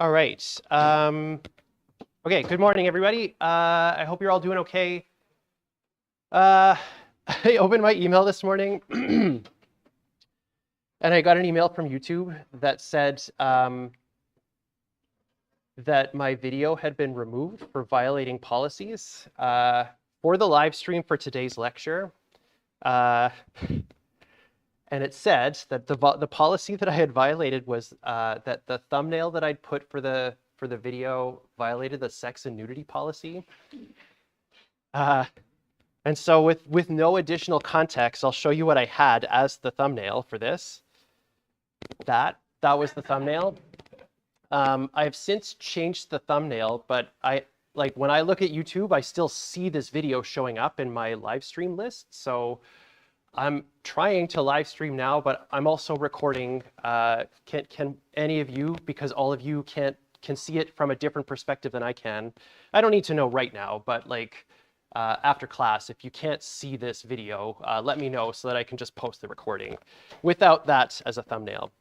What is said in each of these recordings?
All right. Okay, good morning, everybody. I hope you're all doing okay. I opened my email this morning, and I got an email from YouTube that said that my video had been removed for violating policies for the live stream for today's lecture. And it said that the policy that I had violated was that the thumbnail that I'd put for the video violated the sex and nudity policy. And so with no additional context, I'll show you what I had as the thumbnail for this. That was the thumbnail. I've since changed the thumbnail, but when I look at YouTube, I still see this video showing up in my live stream list. So I'm trying to live stream now, but I'm also recording. Can any of you, because all of you can see it from a different perspective than I can. I don't need to know right now, but after class, if you can't see this video, let me know so that I can just post the recording without that as a thumbnail.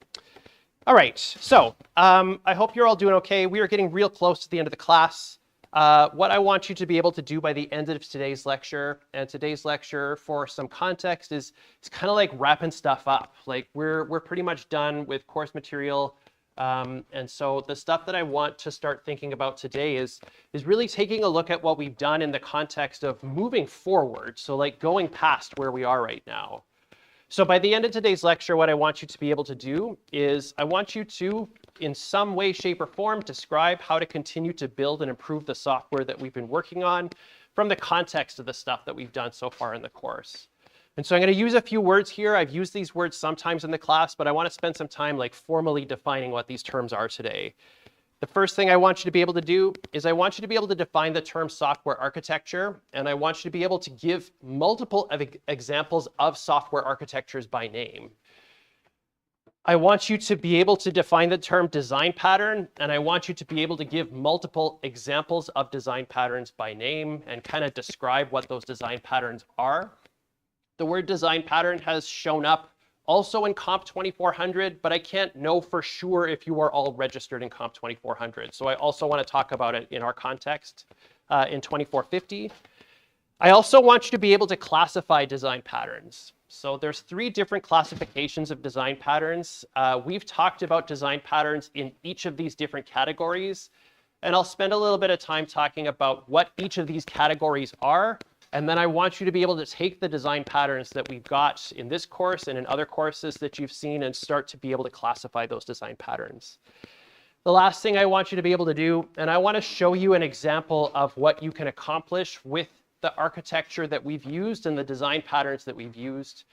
All right, so I hope you're all doing okay. We are getting real close to the end of the class. What I want you to be able to do by the end of today's lecture, and today's lecture for some context is kind of like wrapping stuff up. Like we're pretty much done with course material. And so the stuff that I want to start thinking about today is really taking a look at what we've done in the context of moving forward. So like going past where we are right now. So by the end of today's lecture, what I want you to be able to do is I want you to, in some way, shape, or form, describe how to continue to build and improve the software that we've been working on from the context of the stuff that we've done so far in the course. And so I'm going to use a few words here. I've used these words sometimes in the class, but I want to spend some time formally defining what these terms are today. The first thing I want you to be able to do is I want you to be able to define the term software architecture, and I want you to be able to give multiple examples of software architectures by name. I want you to be able to define the term design pattern, and I want you to be able to give multiple examples of design patterns by name and kind of describe what those design patterns are. The word design pattern has shown up also in Comp 2400, but I can't know for sure if you are all registered in Comp 2400. So I also want to talk about it in our context in 2450. I also want you to be able to classify design patterns. So there's 3 different classifications of design patterns. We've talked about design patterns in each of these different categories, and I'll spend a little bit of time talking about what each of these categories are. And then I want you to be able to take the design patterns that we've got in this course and in other courses that you've seen and start to be able to classify those design patterns. The last thing I want you to be able to do, and I want to show you an example of what you can accomplish with the architecture that we've used and the design patterns that we've used.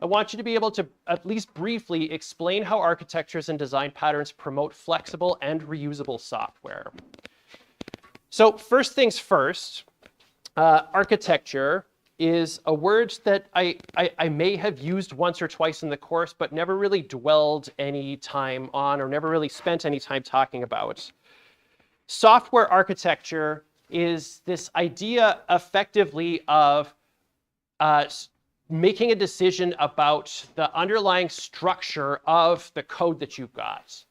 I want you to be able to at least briefly explain how architectures and design patterns promote flexible and reusable software. So first things first, architecture is a word that I may have used once or twice in the course, but never really dwelled any time on or never really spent any time talking about. Software architecture is this idea effectively of making a decision about the underlying structure of the code that you've got.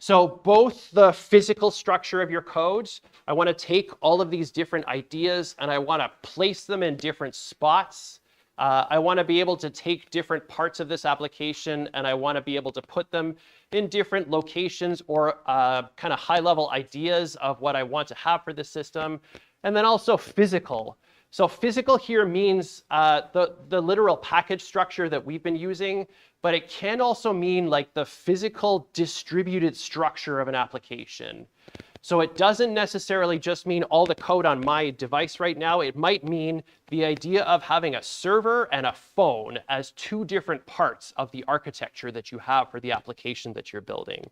So both the physical structure of your code, I want to take all of these different ideas and I want to place them in different spots. I want to be able to take different parts of this application and I want to be able to put them in different locations or kind of high-level ideas of what I want to have for the system. And then also physical. So physical here means the literal package structure that we've been using, but it can also mean like the physical distributed structure of an application. So it doesn't necessarily just mean all the code on my device right now. It might mean the idea of having a server and a phone as 2 different parts of the architecture that you have for the application that you're building.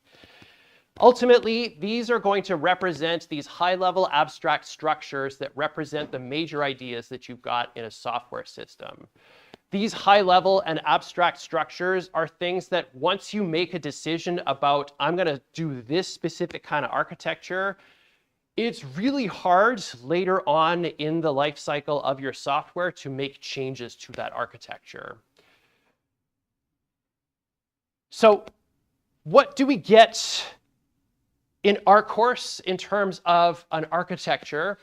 Ultimately, these are going to represent these high-level abstract structures that represent the major ideas that you've got in a software system. These high-level and abstract structures are things that once you make a decision about, I'm going to do this specific kind of architecture, it's really hard later on in the life cycle of your software to make changes to that architecture. So what do we get In our course, in terms of an architecture,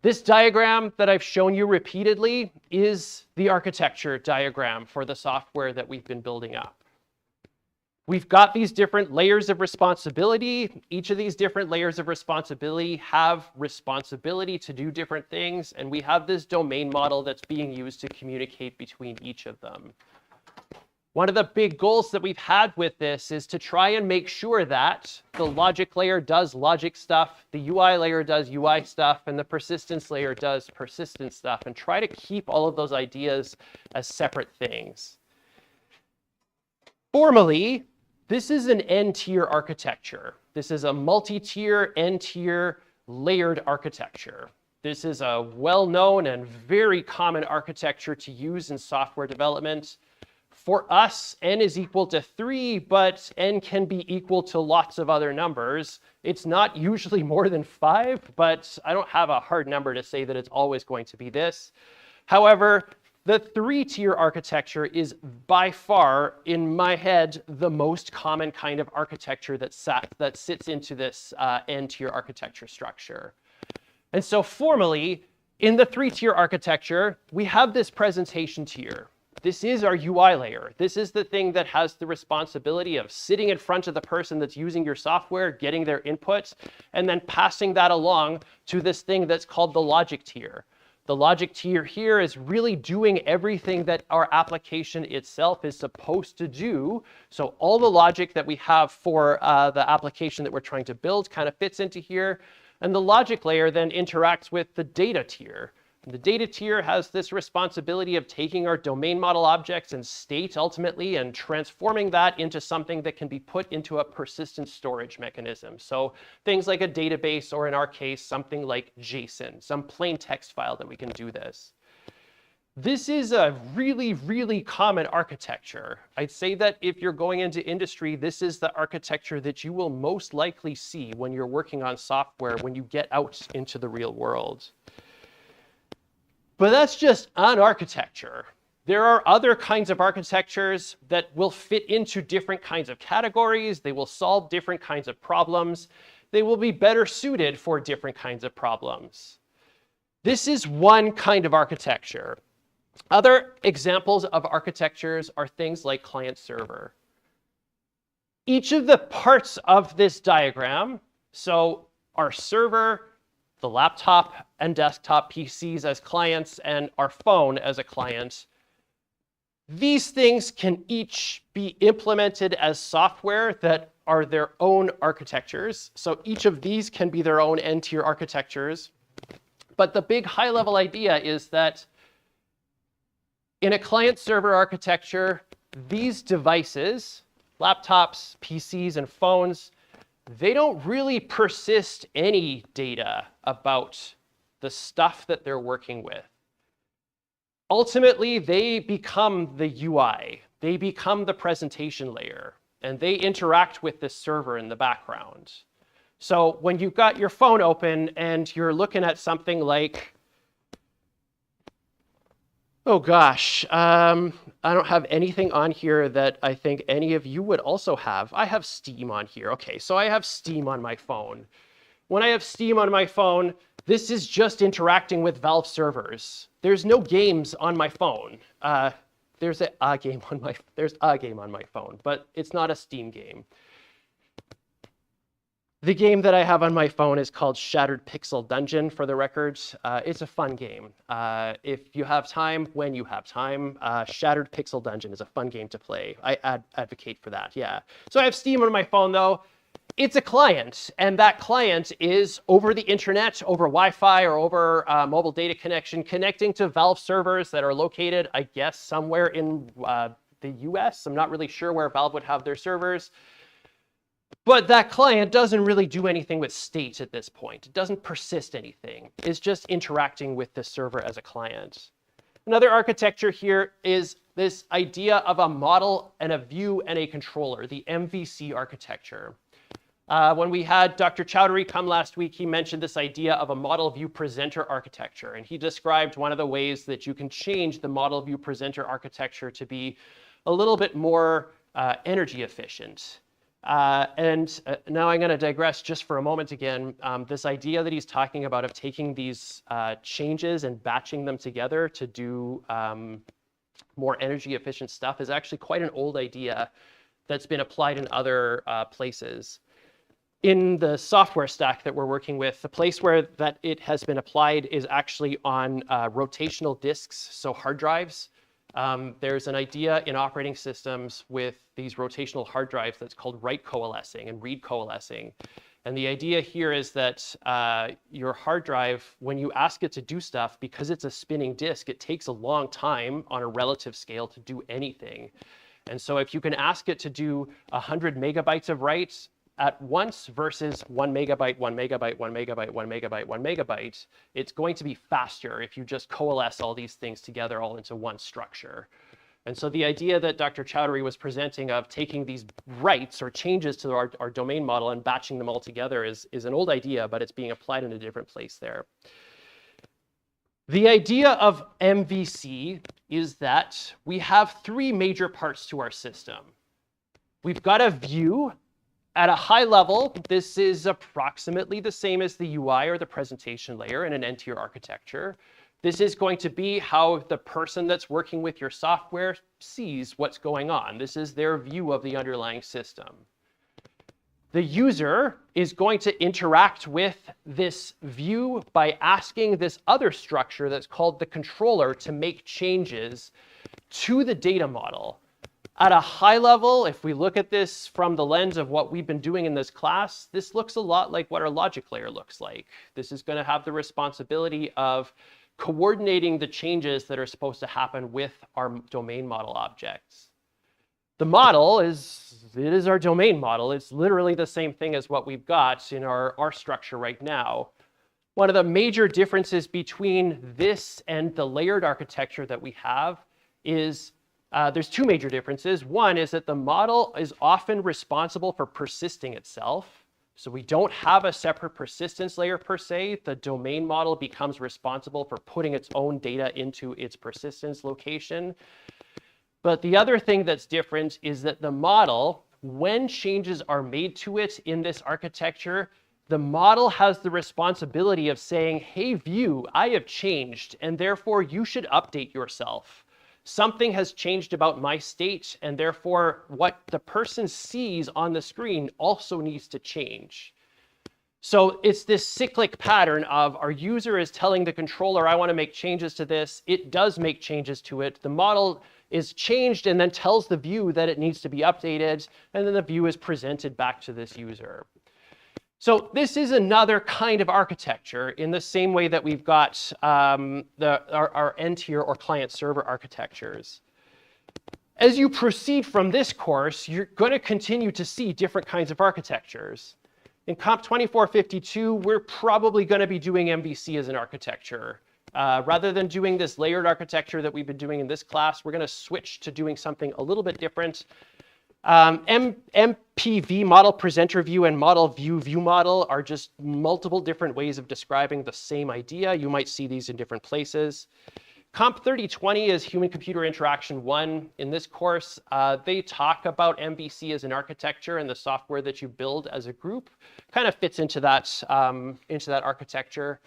this diagram that I've shown you repeatedly is the architecture diagram for the software that we've been building up. We've got these different layers of responsibility. Each of these different layers of responsibility have responsibility to do different things, and we have this domain model that's being used to communicate between each of them. One of the big goals that we've had with this is to try and make sure that the logic layer does logic stuff, the UI layer does UI stuff, and the persistence layer does persistent stuff, and try to keep all of those ideas as separate things. Formally, this is an N-tier architecture. This is a multi-tier, N-tier layered architecture. This is a well-known and very common architecture to use in software development. For us, n is equal to 3, but n can be equal to lots of other numbers. It's not usually more than 5, but I don't have a hard number to say that it's always going to be this. However, the 3-tier architecture is by far, in my head, the most common kind of architecture that sits into this N-tier architecture structure. And so formally, in the 3-tier architecture, we have this presentation tier. This is our UI layer. This is the thing that has the responsibility of sitting in front of the person that's using your software, getting their inputs, and then passing that along to this thing that's called the logic tier. The logic tier here is really doing everything that our application itself is supposed to do. So all the logic that we have for the application that we're trying to build kind of fits into here. And the logic layer then interacts with the data tier. The data tier has this responsibility of taking our domain model objects and state ultimately and transforming that into something that can be put into a persistent storage mechanism. So things like a database, or in our case, something like JSON, some plain text file that we can do this. This is a really, really common architecture. I'd say that if you're going into industry, this is the architecture that you will most likely see when you're working on software when you get out into the real world. But that's just an architecture. There are other kinds of architectures that will fit into different kinds of categories. They will solve different kinds of problems. They will be better suited for different kinds of problems. This is one kind of architecture. Other examples of architectures are things like client-server. Each of the parts of this diagram, so our server, the laptop and desktop PCs as clients, and our phone as a client, these things can each be implemented as software that are their own architectures. So each of these can be their own N-tier architectures. But the big high-level idea is that in a client-server architecture, these devices, laptops, PCs, and phones, they don't really persist any data about the stuff that they're working with. Ultimately, they become the UI. They become the presentation layer, and they interact with this server in the background. So when you've got your phone open and you're looking at something like, oh gosh, I don't have anything on here that I think any of you would also have. I have Steam on here. Okay, so I have Steam on my phone. When I have Steam on my phone, this is just interacting with Valve servers. There's no games on my phone. There's a game on my phone, but it's not a Steam game. The game that I have on my phone is called Shattered Pixel Dungeon, for the record. It's a fun game. If you have time, when you have time, Shattered Pixel Dungeon is a fun game to play. I advocate for that, yeah. So I have Steam on my phone, though. It's a client, and that client is over the internet, over Wi-Fi, or over mobile data connection, connecting to Valve servers that are located, I guess, somewhere in the US. I'm not really sure where Valve would have their servers. But that client doesn't really do anything with state at this point. It doesn't persist anything. It's just interacting with the server as a client. Another architecture here is this idea of a model and a view and a controller, the MVC architecture. When we had Dr. Chowdhury come last week, he mentioned this idea of a model view presenter architecture. And he described one of the ways that you can change the model view presenter architecture to be a little bit more energy efficient. Now I'm going to digress just for a moment again. This idea that he's talking about of taking these changes and batching them together to do more energy efficient stuff is actually quite an old idea that's been applied in other places. In the software stack that we're working with, the place where that it has been applied is actually on rotational disks, so hard drives. There's an idea in operating systems with these rotational hard drives that's called write coalescing and read coalescing. And the idea here is that your hard drive, when you ask it to do stuff, because it's a spinning disk, it takes a long time on a relative scale to do anything. And so if you can ask it to do 100 megabytes of writes at once versus 1 megabyte, 1 megabyte, 1 megabyte, 1 megabyte, 1 megabyte, it's going to be faster if you just coalesce all these things together all into one structure. And so the idea that Dr. Chowdhury was presenting of taking these writes or changes to our domain model and batching them all together is an old idea, but it's being applied in a different place there. The idea of MVC is that we have three major parts to our system. We've got a view. At a high level, this is approximately the same as the UI or the presentation layer in an N-tier architecture. This is going to be how the person that's working with your software sees what's going on. This is their view of the underlying system. The user is going to interact with this view by asking this other structure that's called the controller to make changes to the data model. At a high level, if we look at this from the lens of what we've been doing in this class, this looks a lot like what our logic layer looks like. This is going to have the responsibility of coordinating the changes that are supposed to happen with our domain model objects. The model is our domain model. It's literally the same thing as what we've got in our structure right now. One of the major differences between this and the layered architecture that we have is there's two major differences. One is that the model is often responsible for persisting itself. So we don't have a separate persistence layer per se. The domain model becomes responsible for putting its own data into its persistence location. But the other thing that's different is that the model, when changes are made to it in this architecture, the model has the responsibility of saying, hey, view, I have changed, and therefore you should update yourself. Something has changed about my state, and therefore what the person sees on the screen also needs to change. So it's this cyclic pattern of our user is telling the controller, I want to make changes to this. It does make changes to it. The model is changed and then tells the view that it needs to be updated, and then the view is presented back to this user. So this is another kind of architecture in the same way that we've got our N-tier or client-server architectures. As you proceed from this course, you're going to continue to see different kinds of architectures. In Comp 2452, we're probably going to be doing MVC as an architecture. Rather than doing this layered architecture that we've been doing in this class, we're going to switch to doing something a little bit different. MPV, model presenter view, and model view model are just multiple different ways of describing the same idea. You might see these in different places. Comp 3020 is Human-Computer Interaction 1. In this course, they talk about MVC as an architecture, and the software that you build as a group kind of fits into that architecture.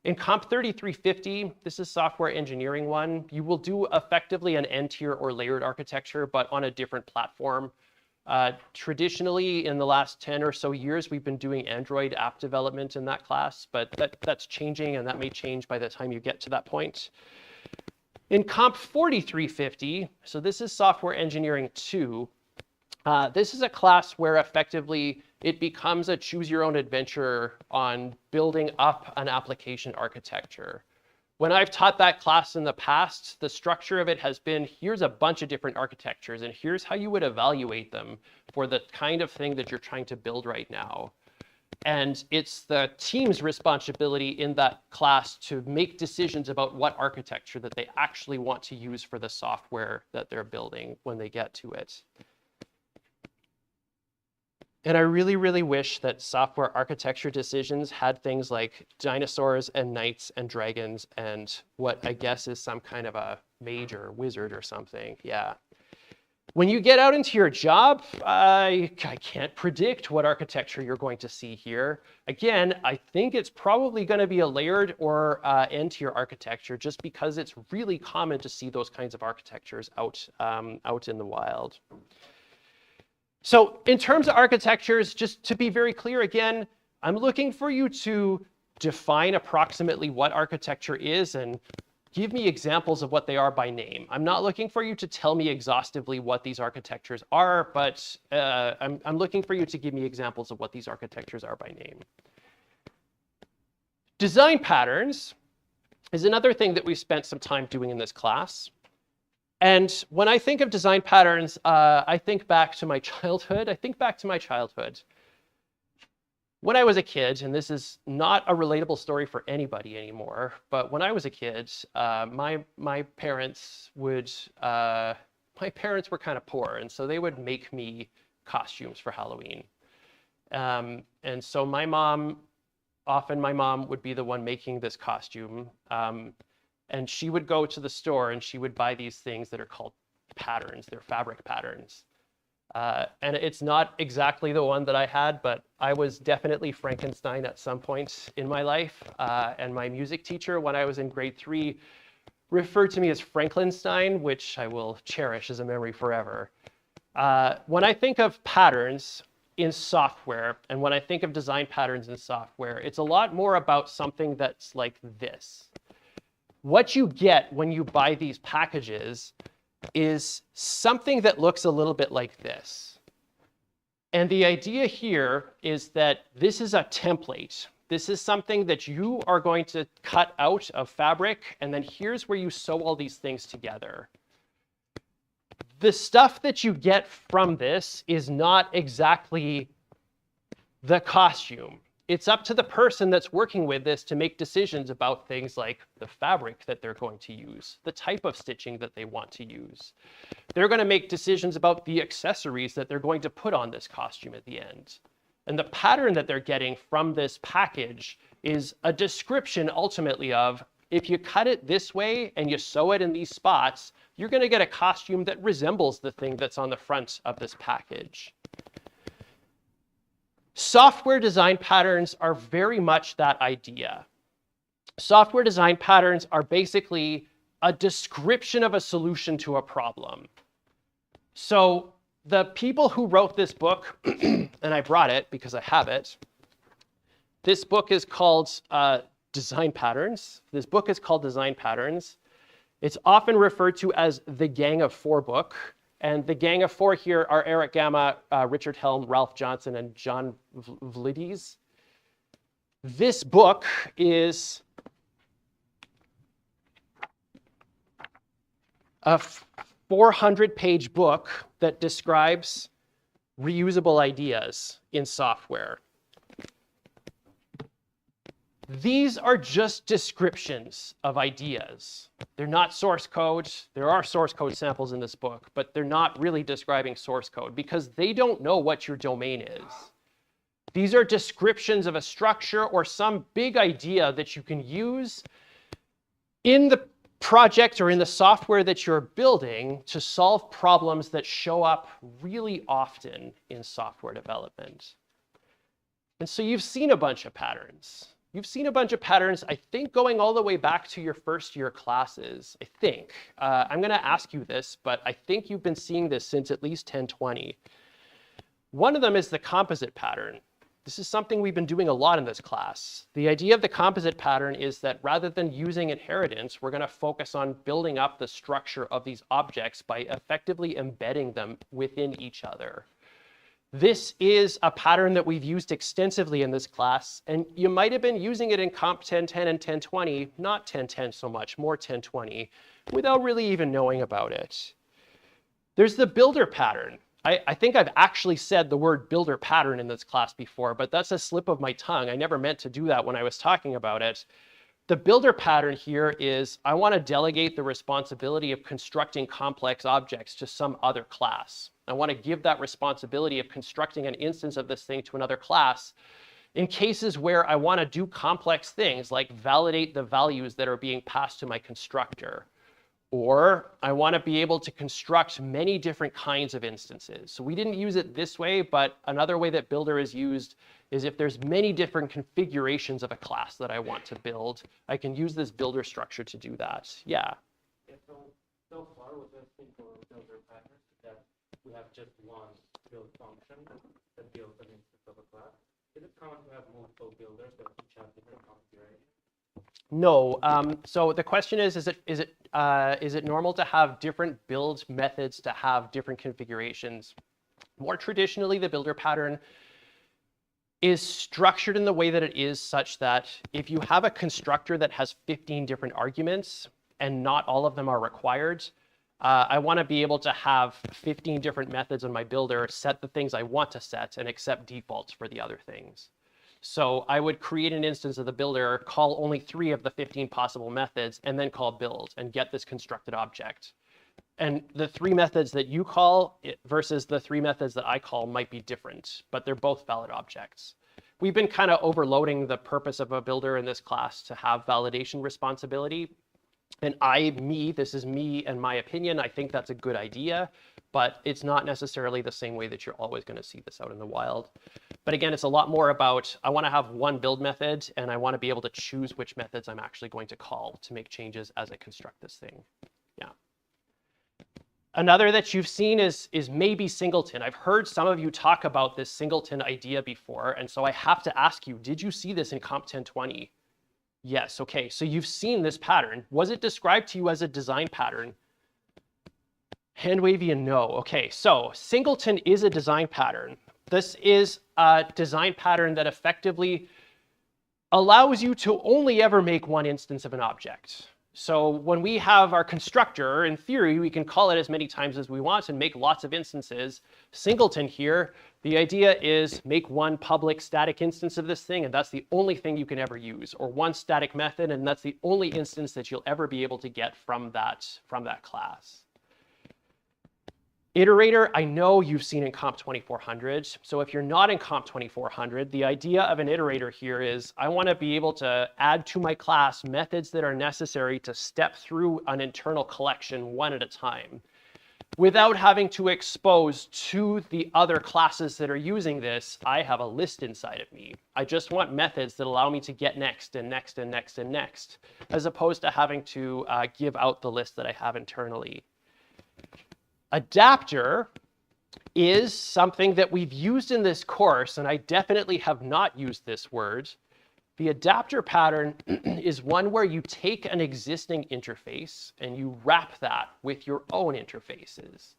In Comp 3350, this is Software Engineering 1. You will do effectively an N-tier or layered architecture, but on a different platform. Traditionally, in the last 10 or so years, we've been doing Android app development in that class, but that's changing, and that may change by the time you get to that point. In Comp 4350, so this is Software Engineering 2, this is a class where effectively it becomes a choose your own adventure on building up an application architecture. When I've taught that class in the past, the structure of it has been, here's a bunch of different architectures, and here's how you would evaluate them for the kind of thing that you're trying to build right now. And it's the team's responsibility in that class to make decisions about what architecture that they actually want to use for the software that they're building when they get to it. And I really, really wish that software architecture decisions had things like dinosaurs and knights and dragons and what I guess is some kind of a mage or wizard or something. Yeah. When you get out into your job, I can't predict what architecture you're going to see here. Again, I think it's probably going to be a layered or end-tier architecture, just because it's really common to see those kinds of architectures out in the wild. So in terms of architectures, just to be very clear again, I'm looking for you to define approximately what architecture is and give me examples of what they are by name. I'm not looking for you to tell me exhaustively what these architectures are, but I'm looking for you to give me examples of what these architectures are by name. Design patterns is another thing that we've spent some time doing in this class. And when I think of design patterns, I think back to my childhood. When I was a kid, and this is not a relatable story for anybody anymore, but when I was a kid, my parents were kind of poor, and so they would make me costumes for Halloween. And so my mom would be the one making this costume, and she would go to the store and she would buy these things that are called patterns. They're fabric patterns. And it's not exactly the one that I had, but I was definitely Frankenstein at some point in my life. And my music teacher, when I was in grade 3, referred to me as Franklinstein, which I will cherish as a memory forever. When I think of patterns in software, and when I think of design patterns in software, it's a lot more about something that's like this. What you get when you buy these packages is something that looks a little bit like this. And the idea here is that this is a template. This is something that you are going to cut out of fabric, and then here's where you sew all these things together. The stuff that you get from this is not exactly the costume. It's up to the person that's working with this to make decisions about things like the fabric that they're going to use, the type of stitching that they want to use. They're going to make decisions about the accessories that they're going to put on this costume at the end. And the pattern that they're getting from this package is a description ultimately of, if you cut it this way and you sew it in these spots, you're going to get a costume that resembles the thing that's on the front of this package. Software design patterns are very much that idea. Software design patterns are basically a description of a solution to a problem. So the people who wrote this book, and I brought it because I have it, this book is called Design Patterns. This book is called Design Patterns. It's often referred to as the Gang of Four book. And the Gang of Four here are Eric Gamma, Richard Helm, Ralph Johnson, and John Vlides. This book is a 400-page book that describes reusable ideas in software. These are just descriptions of ideas. They're not source code. There are source code samples in this book, but they're not really describing source code because they don't know what your domain is. These are descriptions of a structure or some big idea that you can use in the project or in the software that you're building to solve problems that show up really often in software development. And so you've seen a bunch of patterns. You've seen a bunch of patterns, I think, going all the way back to your first year classes, I think. I'm going to ask you this, but I think you've been seeing this since at least 1020. One of them is the composite pattern. This is something we've been doing a lot in this class. The idea of the composite pattern is that rather than using inheritance, we're going to focus on building up the structure of these objects by effectively embedding them within each other. This is a pattern that we've used extensively in this class, and you might have been using it in Comp 1010 and 1020, not 1010 so much, more 1020, without really even knowing about it. There's the builder pattern. I think I've actually said the word builder pattern in this class before, but that's a slip of my tongue. I never meant to do that when I was talking about it. The builder pattern here is I want to delegate the responsibility of constructing complex objects to some other class. I want to give that responsibility of constructing an instance of this thing to another class in cases where I want to do complex things like validate the values that are being passed to my constructor, Or I want to be able to construct many different kinds of instances. So we didn't use it this way, but another way that builder is used is if there's many different configurations of a class that I want to build, I can use this builder structure to do that. Yeah. So far with this simple builder pattern that we have just one build function that builds an instance of a class. Is it common to have multiple builders that each have different configurations? No. So the question is it normal to have different build methods to have different configurations? More traditionally, the builder pattern is structured in the way that it is such that if you have a constructor that has 15 different arguments and not all of them are required, I want to be able to have 15 different methods in my builder, set the things I want to set, and accept defaults for the other things. So I would create an instance of the builder, call only 3 of the 15 possible methods, and then call build and get this constructed object. And the 3 methods that you call versus the 3 methods that I call might be different, but they're both valid objects. We've been kind of overloading the purpose of a builder in this class to have validation responsibility. And this is me and my opinion, I think that's a good idea, but it's not necessarily the same way that you're always going to see this out in the wild. But again, it's a lot more about, I want to have one build method, and I want to be able to choose which methods I'm actually going to call to make changes as I construct this thing. Yeah. Another that you've seen is maybe singleton. I've heard some of you talk about this singleton idea before, and so I have to ask you, did you see this in Comp 1020? Yes, okay, so you've seen this pattern. Was it described to you as a design pattern? Hand wavy and no. Okay, so singleton is a design pattern. This is a design pattern that effectively allows you to only ever make one instance of an object. So when we have our constructor, in theory, we can call it as many times as we want and make lots of instances. Singleton here, the idea is make one public static instance of this thing, and that's the only thing you can ever use, or one static method, and that's the only instance that you'll ever be able to get from that class. Iterator, I know you've seen in Comp 2400. So if you're not in Comp 2400, the idea of an iterator here is I want to be able to add to my class methods that are necessary to step through an internal collection one at a time without having to expose to the other classes that are using this. I have a list inside of me. I just want methods that allow me to get next and next and next and next, as opposed to having to give out the list that I have internally. Adapter is something that we've used in this course, and I definitely have not used this word. The adapter pattern is one where you take an existing interface and you wrap that with your own interfaces.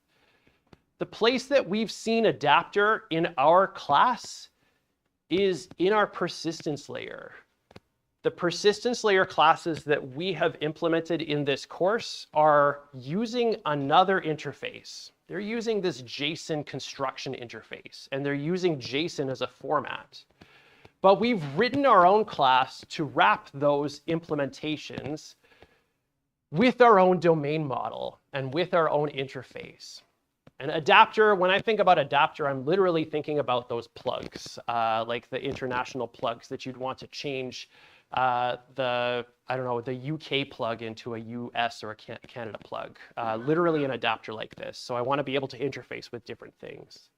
The place that we've seen adapter in our class is in our persistence layer. The persistence layer classes that we have implemented in this course are using another interface. They're using this JSON construction interface, and they're using JSON as a format. But we've written our own class to wrap those implementations with our own domain model and with our own interface. And adapter, when I think about adapter, I'm literally thinking about those plugs, like the international plugs that you'd want to change the UK plug into a US or a Canada plug, literally an adapter like this. So I want to be able to interface with different things.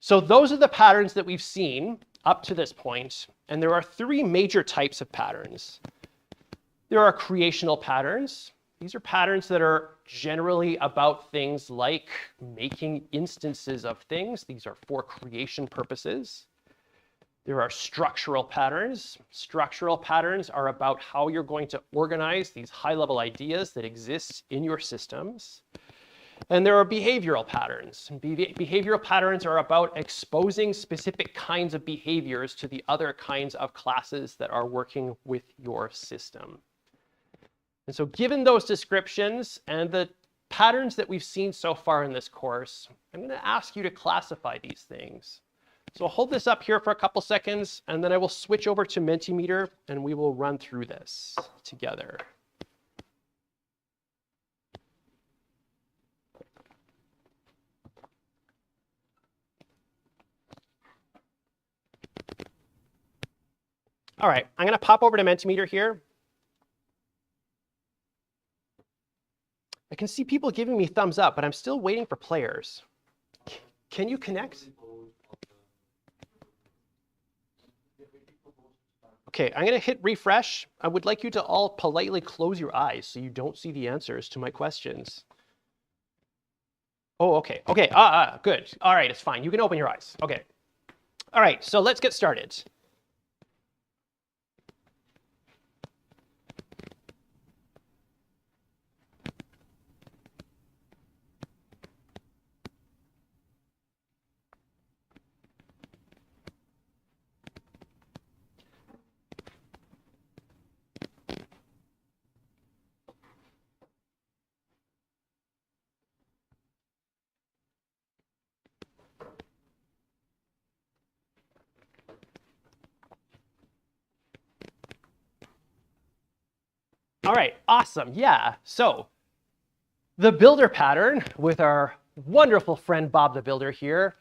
So those are the patterns that we've seen up to this point, and there are 3 major types of patterns. There are creational patterns. These are patterns that are generally about things like making instances of things. These are for creation purposes. There are structural patterns. Structural patterns are about how you're going to organize these high-level ideas that exist in your systems. And there are behavioral patterns. And behavioral patterns are about exposing specific kinds of behaviors to the other kinds of classes that are working with your system. And so given those descriptions and the patterns that we've seen so far in this course, I'm going to ask you to classify these things. So I'll hold this up here for a couple seconds, and then I will switch over to Mentimeter, and we will run through this together. All right, I'm going to pop over to Mentimeter here. can see people giving me thumbs up, but I'm still waiting for players. Can you connect? Okay, I'm going to hit refresh. I would like you to all politely close your eyes so you don't see the answers to my questions. Oh, okay. Okay, good. All right, it's fine. You can open your eyes. Okay. All right, so let's get started. All right, awesome. Yeah, so the builder pattern with our wonderful friend Bob the Builder here,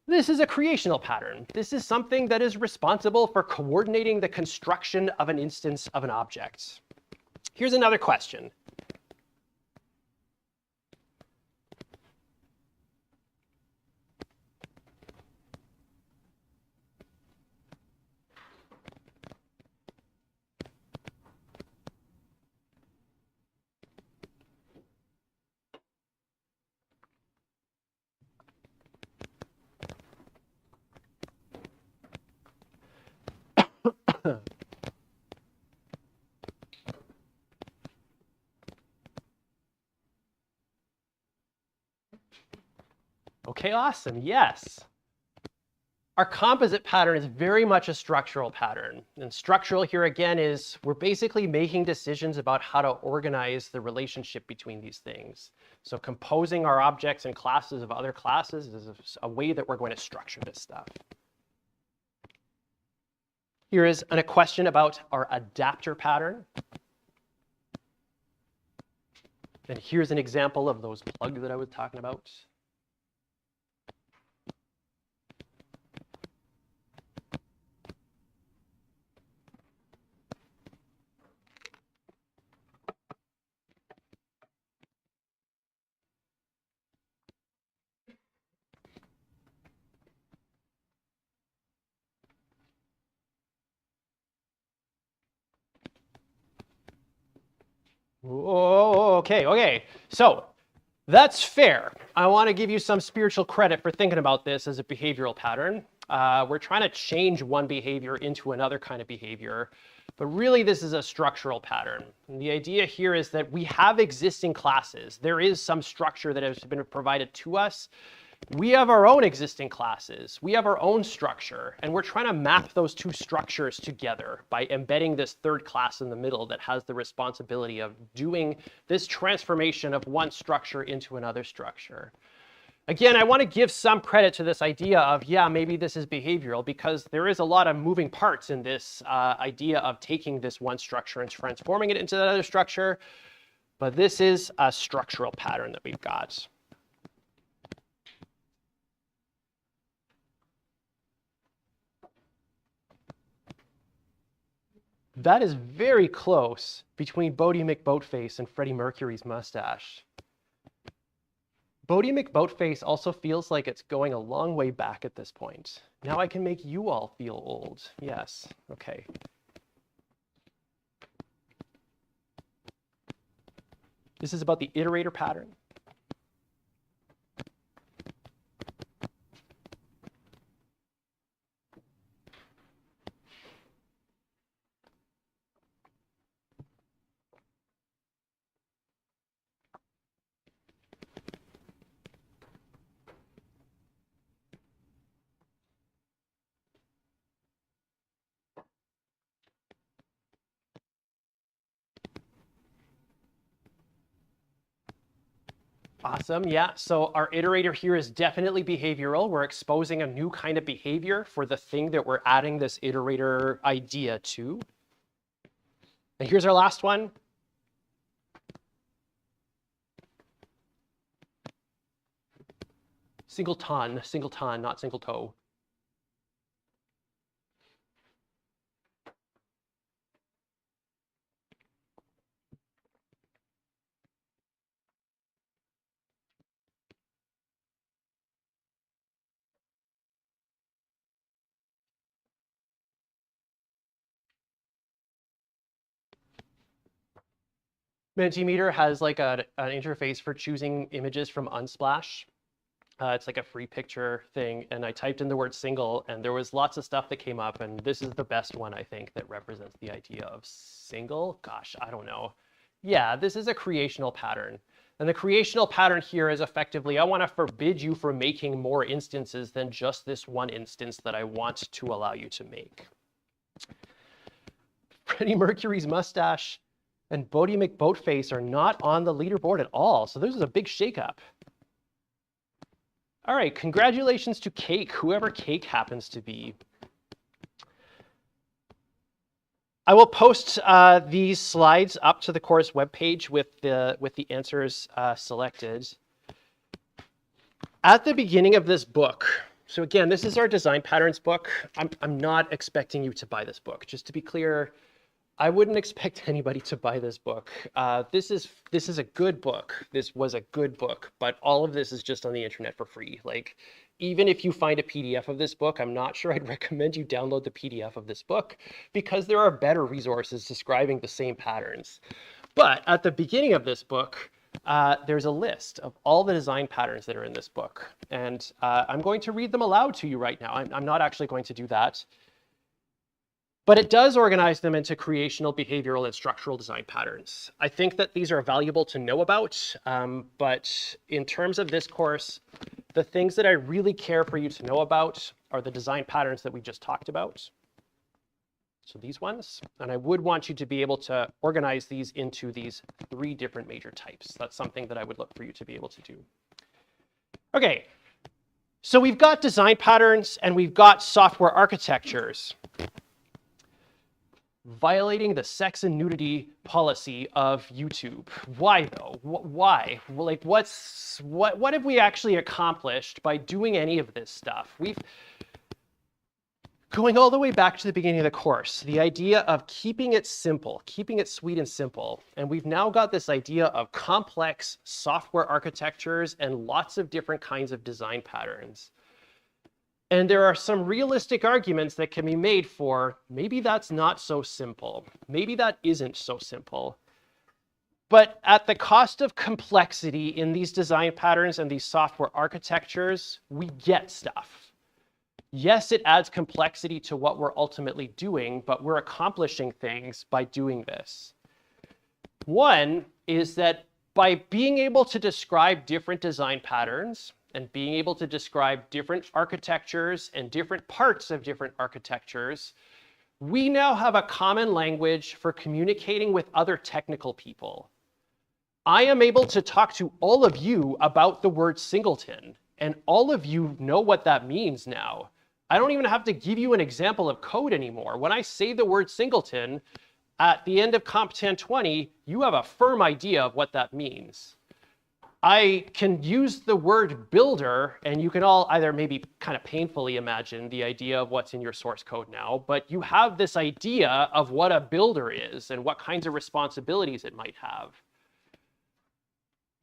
this is a creational pattern. This is something that is responsible for coordinating the construction of an instance of an object. Here's another question. Okay, awesome. Yes. Our composite pattern is very much a structural pattern. And structural here again is we're basically making decisions about how to organize the relationship between these things. So composing our objects and classes of other classes is a way that we're going to structure this stuff. Here is a question about our adapter pattern. And here's an example of those plugs that I was talking about. Oh, okay. So that's fair. I want to give you some spiritual credit for thinking about this as a behavioral pattern. We're trying to change one behavior into another kind of behavior, but really this is a structural pattern. And the idea here is that we have existing classes. There is some structure that has been provided to us. We have our own existing classes. We have our own structure, and we're trying to map those two structures together by embedding this third class in the middle that has the responsibility of doing this transformation of one structure into another structure. Again, I want to give some credit to this idea of, yeah, maybe this is behavioral, because there is a lot of moving parts in this idea of taking this one structure and transforming it into another structure. But this is a structural pattern that we've got. That is very close between Bodie McBoatface and Freddie Mercury's mustache. Bodie McBoatface also feels like it's going a long way back at this point. Now I can make you all feel old. Yes, okay. This is about the iterator pattern. Awesome, yeah. So our iterator here is definitely behavioral. We're exposing a new kind of behavior for the thing that we're adding this iterator idea to. And here's our last one. Singleton, not single toe. Mentimeter has like an interface for choosing images from Unsplash. It's like a free picture thing, and I typed in the word single, and there was lots of stuff that came up, and this is the best one, I think, that represents the idea of single. Gosh, I don't know. Yeah, this is a creational pattern. And the creational pattern here is effectively, I want to forbid you from making more instances than just this one instance that I want to allow you to make. Freddie Mercury's mustache and Bodie McBoatface are not on the leaderboard at all, so this is a big shakeup. All right, congratulations to Cake, whoever Cake happens to be. I will post these slides up to the course webpage with the answers selected. At the beginning of this book, so again, this is our design patterns book. I'm not expecting you to buy this book. Just to be clear, I wouldn't expect anybody to buy this book. This is a good book. This was a good book, but all of this is just on the internet for free. Like, even if you find a PDF of this book, I'm not sure I'd recommend you download the PDF of this book because there are better resources describing the same patterns. But at the beginning of this book, there's a list of all the design patterns that are in this book. And I'm going to read them aloud to you right now. I'm not actually going to do that. But it does organize them into creational, behavioral, and structural design patterns. I think that these are valuable to know about, but in terms of this course, the things that I really care for you to know about are the design patterns that we just talked about. So these ones, and I would want you to be able to organize these into these 3 different major types. That's something that I would look for you to be able to do. Okay, so we've got design patterns and we've got software architectures. Violating the sex and nudity policy of YouTube. Why though? Why? Like, what have we actually accomplished by doing any of this stuff? Going all the way back to the beginning of the course, the idea of keeping it simple, keeping it sweet and simple. And we've now got this idea of complex software architectures and lots of different kinds of design patterns. And there are some realistic arguments that can be made for maybe that's not so simple. Maybe that isn't so simple. But at the cost of complexity in these design patterns and these software architectures, we get stuff. Yes, it adds complexity to what we're ultimately doing, but we're accomplishing things by doing this. One is that by being able to describe different design patterns, and being able to describe different architectures and different parts of different architectures, we now have a common language for communicating with other technical people. I am able to talk to all of you about the word singleton, and all of you know what that means now. I don't even have to give you an example of code anymore. When I say the word singleton, at the end of Comp 1020, you have a firm idea of what that means. I can use the word builder, and you can all either maybe kind of painfully imagine the idea of what's in your source code now, but you have this idea of what a builder is and what kinds of responsibilities it might have.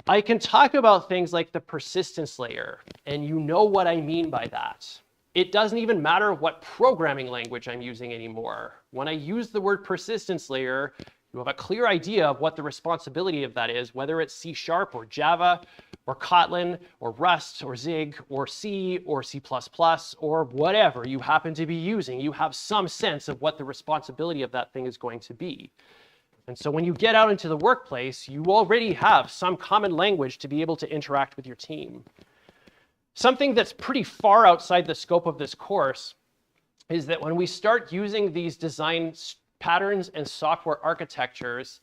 I can talk about things like the persistence layer, and you know what I mean by that. It doesn't even matter what programming language I'm using anymore. When I use the word persistence layer, you have a clear idea of what the responsibility of that is, whether it's C# or Java or Kotlin or Rust or Zig or C or C++ or whatever you happen to be using. You have some sense of what the responsibility of that thing is going to be. And so when you get out into the workplace, you already have some common language to be able to interact with your team. Something that's pretty far outside the scope of this course is that when we start using these design patterns and software architectures,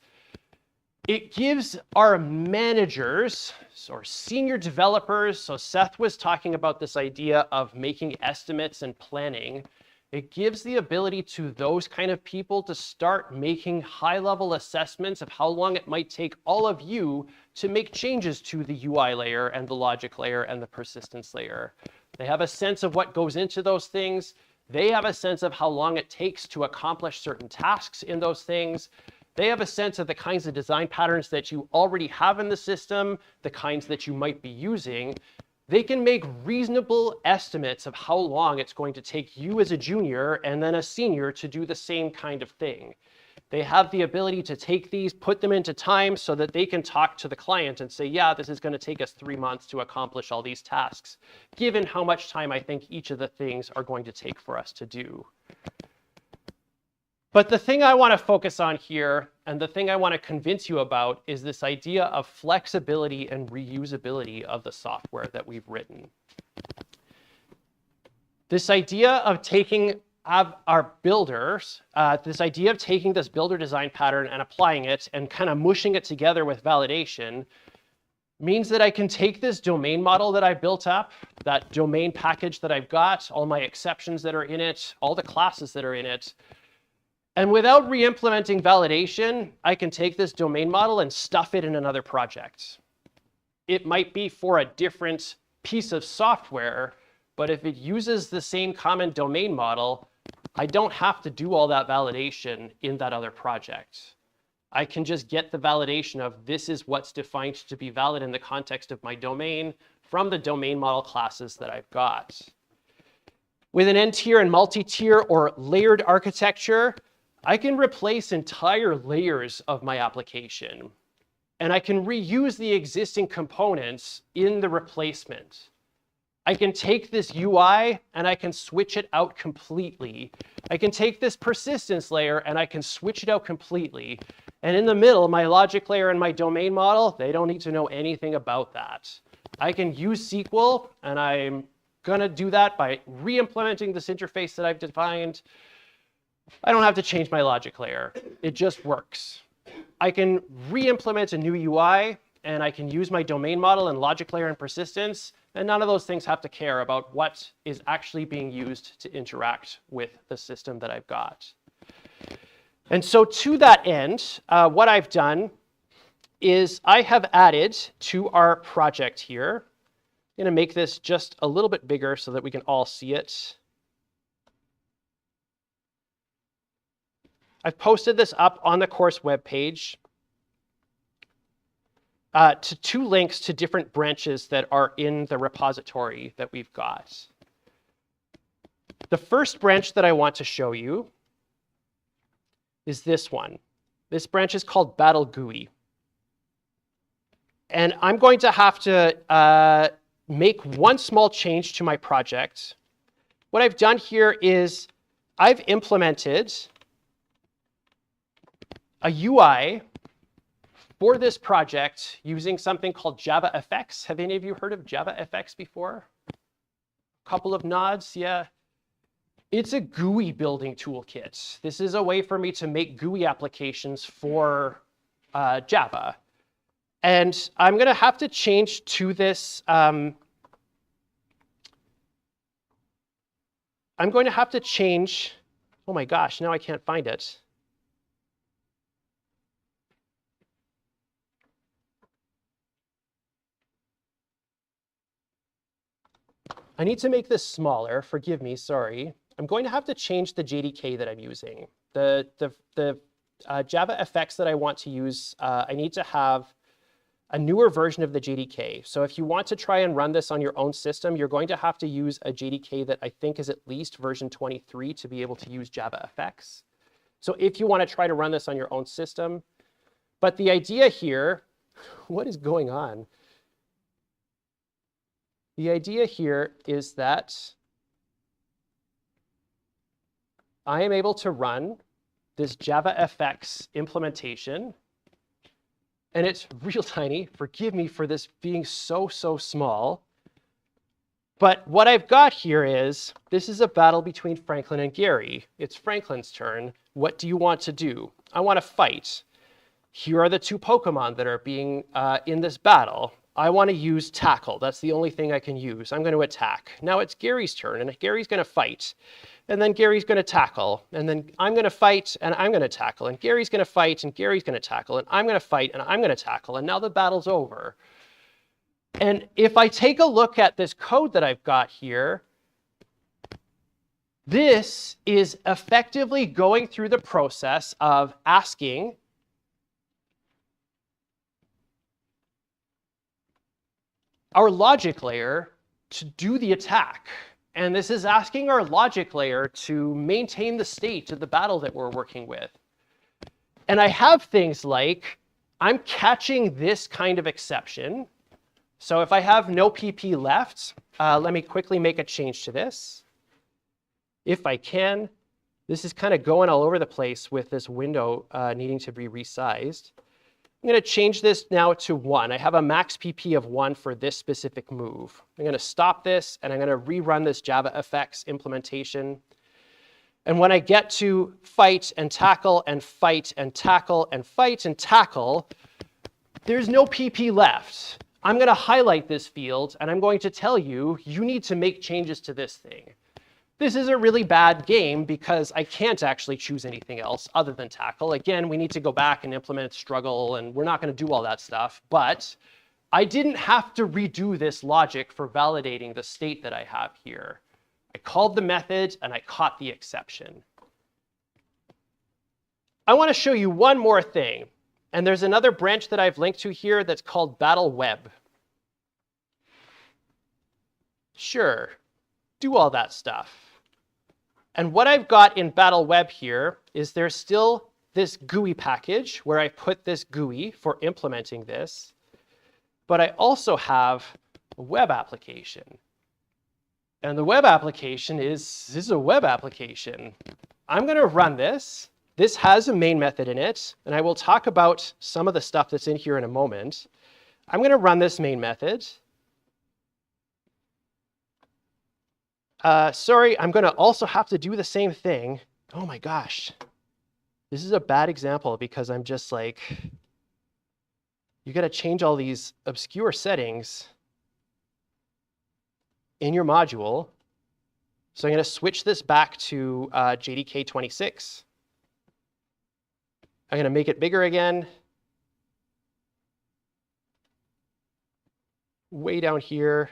it gives our managers or senior developers, so Seth was talking about this idea of making estimates and planning, it gives the ability to those kind of people to start making high-level assessments of how long it might take all of you to make changes to the UI layer and the logic layer and the persistence layer. They have a sense of what goes into those things. They have a sense of how long it takes to accomplish certain tasks in those things. They have a sense of the kinds of design patterns that you already have in the system, the kinds that you might be using. They can make reasonable estimates of how long it's going to take you as a junior and then a senior to do the same kind of thing. They have the ability to take these, put them into time so that they can talk to the client and say, yeah, this is going to take us 3 months to accomplish all these tasks, given how much time I think each of the things are going to take for us to do. But the thing I want to focus on here, and the thing I want to convince you about, is this idea of flexibility and reusability of the software that we've written. This idea of taking our builders, this idea of taking this builder design pattern and applying it and kind of mushing it together with validation means that I can take this domain model that I built up, that domain package that I've got, all my exceptions that are in it, all the classes that are in it, and without re-implementing validation, I can take this domain model and stuff it in another project. It might be for a different piece of software, but if it uses the same common domain model, I don't have to do all that validation in that other project. I can just get the validation of this is what's defined to be valid in the context of my domain from the domain model classes that I've got. With an n-tier and multi-tier or layered architecture, I can replace entire layers of my application, and I can reuse the existing components in the replacement. I can take this UI and I can switch it out completely. I can take this persistence layer and I can switch it out completely. And in the middle, my logic layer and my domain model, they don't need to know anything about that. I can use SQL, and I'm going to do that by re-implementing this interface that I've defined. I don't have to change my logic layer. It just works. I can re-implement a new UI, and I can use my domain model and logic layer and persistence, and none of those things have to care about what is actually being used to interact with the system that I've got. And so to that end, what I've done is I have added to our project here. I'm going to make this just a little bit bigger so that we can all see it. I've posted this up on the course webpage to 2 links to different branches that are in the repository that we've got. The first branch that I want to show you is this one. This branch is called Battle GUI. And I'm going to have to make one small change to my project. What I've done here is I've implemented a UI for this project using something called JavaFX. Have any of you heard of JavaFX before? A couple of nods, yeah. It's a GUI building toolkit. This is a way for me to make GUI applications for Java. And I'm going to have to change to this. I'm going to have to change. Oh my gosh, now I can't find it. I need to make this smaller. Forgive me, sorry. I'm going to have to change the JDK that I'm using. The JavaFX that I want to use, I need to have a newer version of the JDK. So if you want to try and run this on your own system, you're going to have to use a JDK that I think is at least version 23 to be able to use JavaFX. So if you want to try to run this on your own system. But the idea here, what is going on? The idea here is that I am able to run this JavaFX implementation, and it's real tiny. Forgive me for this being so small. But what I've got here is, this is a battle between Franklin and Gary. It's Franklin's turn. What do you want to do? I want to fight. Here are the 2 Pokemon that are being in this battle. I want to use tackle. That's the only thing I can use. I'm going to attack. Now it's Gary's turn, and Gary's going to fight. And then Gary's going to tackle. And then I'm going to fight, and I'm going to tackle. And Gary's going to fight, and Gary's going to tackle. And I'm going to fight, and I'm going to tackle. And now the battle's over. And if I take a look at this code that I've got here, this is effectively going through the process of asking our logic layer to do the attack. And this is asking our logic layer to maintain the state of the battle that we're working with. And I have things like, I'm catching this kind of exception. So if I have no PP left, let me quickly make a change to this. If I can, this is kind of going all over the place with this window needing to be resized. I'm going to change this now to 1. I have a max PP of 1 for this specific move. I'm going to stop this, and I'm going to rerun this JavaFX implementation. And when I get to fight and tackle and fight and tackle and fight and tackle, there's no PP left. I'm going to highlight this field, and I'm going to tell you, you need to make changes to this thing. This is a really bad game because I can't actually choose anything else other than tackle. Again, we need to go back and implement struggle, and we're not going to do all that stuff. But I didn't have to redo this logic for validating the state that I have here. I called the method, and I caught the exception. I want to show you one more thing. And there's another branch that I've linked to here that's called Battle Web. Sure, do all that stuff. And what I've got in Battle Web here is there's still this GUI package where I put this GUI for implementing this. But I also have a web application. And the web application this is a web application. I'm going to run this. This has a main method in it, and I will talk about some of the stuff that's in here in a moment. I'm going to run this main method. Sorry, I'm going to also have to do the same thing. Oh my gosh. This is a bad example because I'm just like, you got to change all these obscure settings in your module. So I'm going to switch this back to JDK 26. I'm going to make it bigger again. Way down here.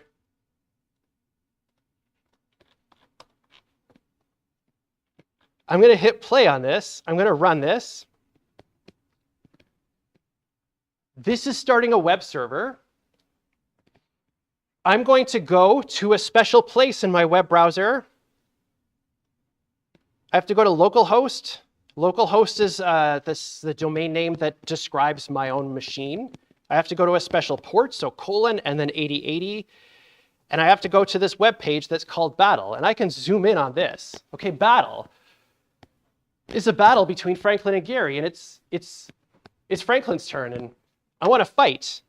I'm going to hit play on this. I'm going to run this. This is starting a web server. I'm going to go to a special place in my web browser. I have to go to localhost. Localhost is the domain name that describes my own machine. I have to go to a special port, so colon and then 8080. And I have to go to this web page that's called Battle. And I can zoom in on this. OK, Battle is a battle between Franklin and Gary. And it's Franklin's turn. And I want to fight.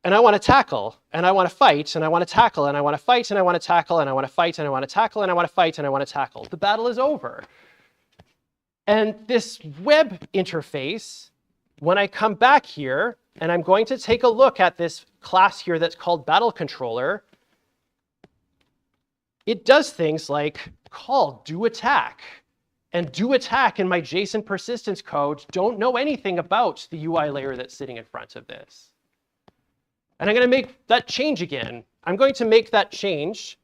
And I want to tackle. And I want to fight. And I want to tackle. And I want to fight. And I want to tackle. And I want to fight. And I want to tackle. And I want to fight. And I want to tackle. The battle is over. And this web interface, when I come back here, and I'm going to take a look at this class here that's called Battle Controller, it does things like call do attack. And do attack in my JSON persistence code don't know anything about the UI layer that's sitting in front of this. And I'm going to make that change again. I'm going to make that change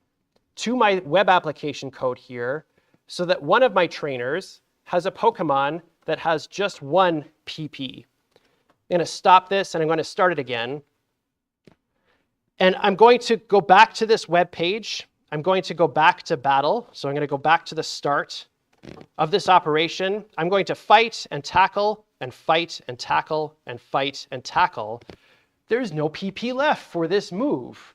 to my web application code here so that one of my trainers has a Pokemon that has just 1 PP. I'm going to stop this, and I'm going to start it again. And I'm going to go back to this web page. I'm going to go back to Battle. So I'm going to go back to the start of this operation. I'm going to fight and tackle and fight and tackle and fight and tackle. There's no PP left for this move.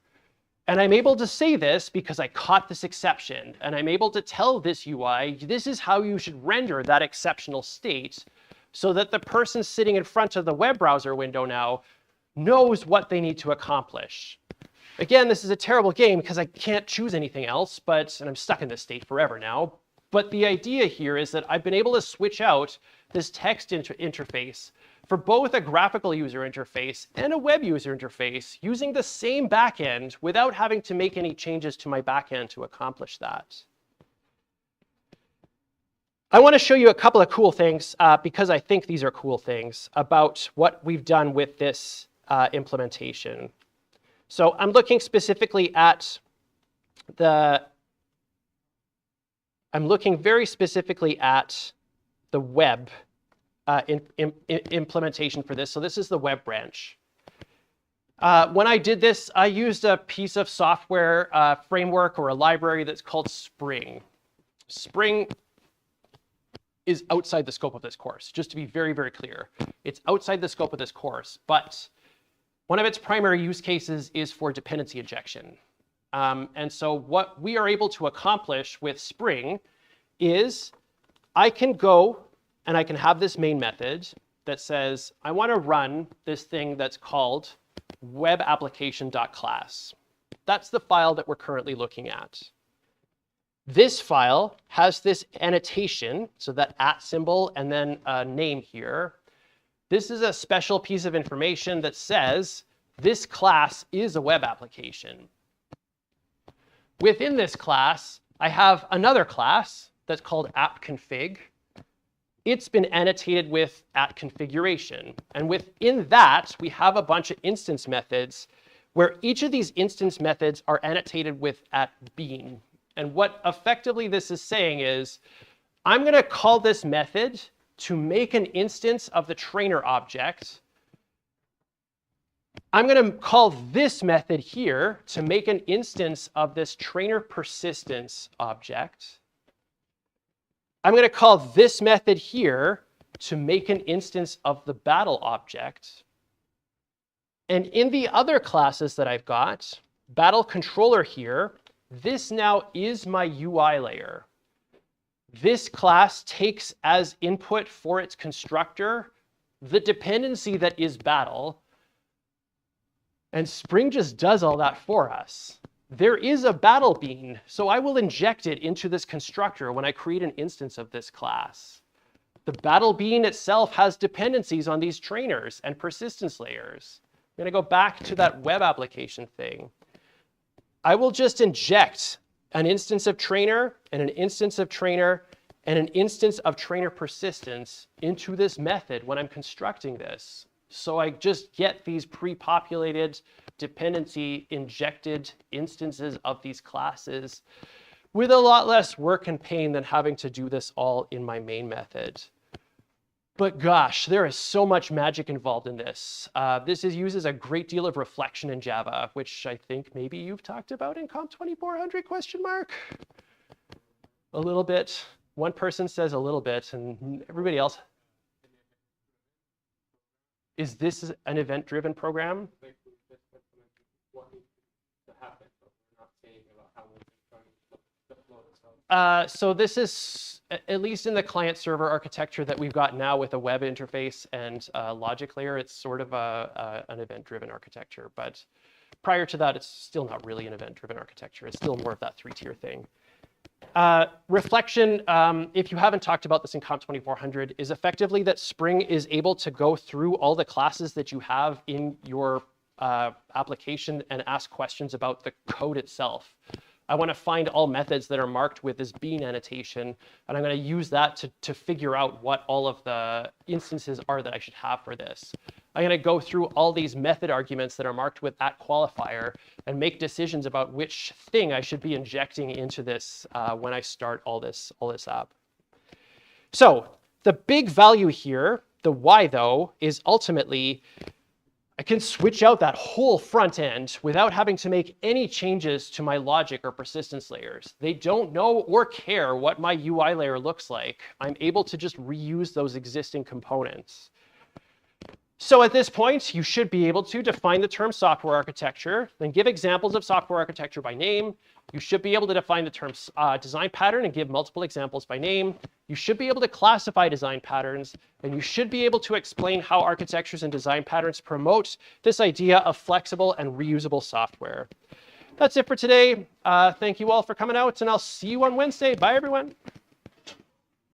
And I'm able to say this because I caught this exception. And I'm able to tell this UI, this is how you should render that exceptional state so that the person sitting in front of the web browser window now knows what they need to accomplish. Again, this is a terrible game because I can't choose anything else, and I'm stuck in this state forever now. But the idea here is that I've been able to switch out this text interface for both a graphical user interface and a web user interface using the same backend without having to make any changes to my backend to accomplish that. I want to show you a couple of cool things because I think these are cool things about what we've done with this implementation. So I'm looking specifically at I'm looking very specifically at the web implementation for this. So this is the web branch. When I did this, I used a piece of software framework or a library that's called Spring. Spring is outside the scope of this course, just to be very, very clear. It's outside the scope of this course, but one of its primary use cases is for dependency injection. And so what we are able to accomplish with Spring is I can go and I can have this main method that says, I want to run this thing that's called webapplication.class. That's the file that we're currently looking at. This file has this annotation, so that @ symbol and then a name here. This is a special piece of information that says this class is a web application. Within this class, I have another class that's called appconfig. It's been annotated with @configuration. And within that, we have a bunch of instance methods where each of these instance methods are annotated with @bean. And what effectively this is saying is, I'm going to call this method to make an instance of the trainer object. I'm going to call this method here to make an instance of this trainer persistence object. I'm going to call this method here to make an instance of the battle object. And in the other classes that I've got, battle controller here, this now is my UI layer. This class takes as input for its constructor the dependency that is battle. And Spring just does all that for us. There is a battle bean, so I will inject it into this constructor when I create an instance of this class. The battle bean itself has dependencies on these trainers and persistence layers. I'm going to go back to that web application thing. I will just inject an instance of trainer and an instance of trainer and an instance of trainer persistence into this method when I'm constructing this. So I just get these pre-populated dependency injected instances of these classes with a lot less work and pain than having to do this all in my main method. But gosh, there is so much magic involved in this. This uses a great deal of reflection in Java, which I think maybe you've talked about in Comp 2400 ? A little bit. One person says a little bit, and everybody else. Is this an event-driven program? So this is, at least in the client-server architecture that we've got now with a web interface and a logic layer, it's sort of an event-driven architecture. But prior to that, it's still not really an event-driven architecture. It's still more of that three-tier thing. Reflection, if you haven't talked about this in Comp 2400, is effectively that Spring is able to go through all the classes that you have in your application and ask questions about the code itself. I want to find all methods that are marked with this bean annotation, and I'm going to use that to figure out what all of the instances are that I should have for this. I'm going to go through all these method arguments that are marked with @qualifier and make decisions about which thing I should be injecting into this when I start all this app. So the big value here, the why though, is ultimately I can switch out that whole front end without having to make any changes to my logic or persistence layers. They don't know or care what my UI layer looks like. I'm able to just reuse those existing components. So at this point, you should be able to define the term software architecture, then give examples of software architecture by name. You should be able to define the term design pattern and give multiple examples by name. You should be able to classify design patterns, and you should be able to explain how architectures and design patterns promote this idea of flexible and reusable software. That's it for today. Thank you all for coming out, and I'll see you on Wednesday. Bye, everyone.